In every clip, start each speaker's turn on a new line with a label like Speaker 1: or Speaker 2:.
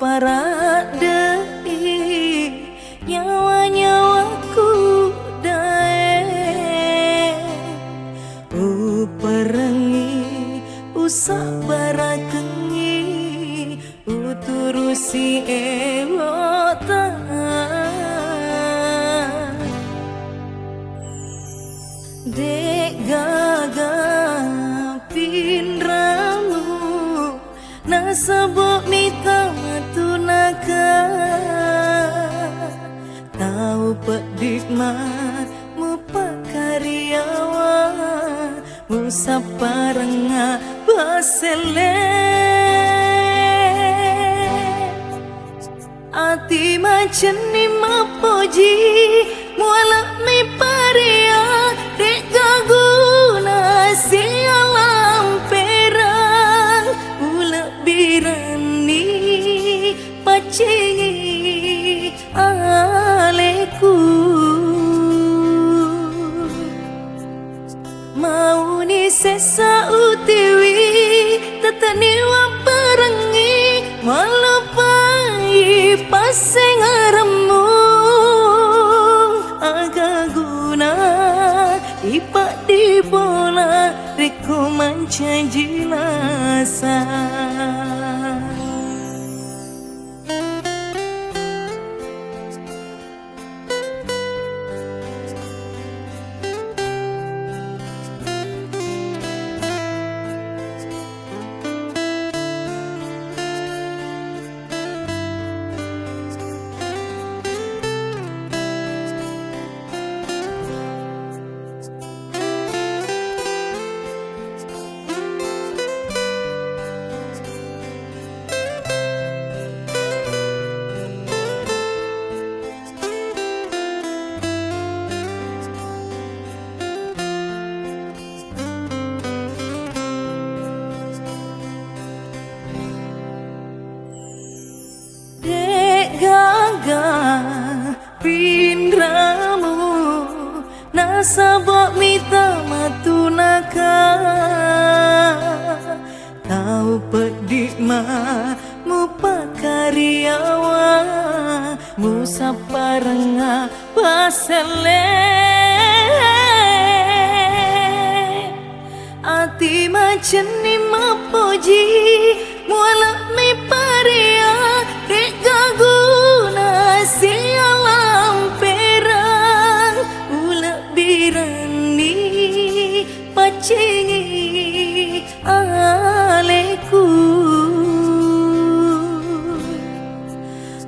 Speaker 1: parak dei nyawa-nyawaku dae perengi usak barakengi uturusi elota dek gagapin ramu nasabok mita matunaka tahu pedikmat mu pakaryawan mu saparenga basele ati macen ni mapoji mualak mi paria dek gaguna sialam perang ulak birani pacingi aleku mau ni sesa utiwi tetani waparengi malupai paseng aremu agak guna ipak di bola riku manca jilasa pindramu nasabok mita matunaka tahu pedikma mu pakaryawan mu saparenga basele ati macen ni mapoji mualak mi paria dek gaguna sialam perang ulak birani pacingi aleku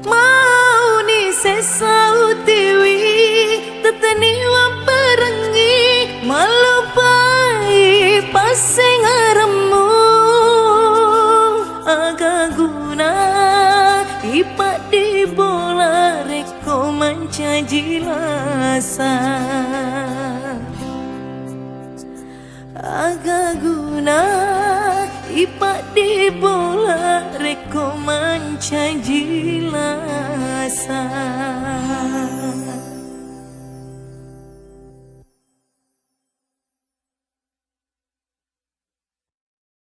Speaker 1: mau ni sesa utiwi tetani waparengi malupai paseng aremu agak guna ipak di bola reko manca jilasa agak guna ipak di bola reko manca jilasa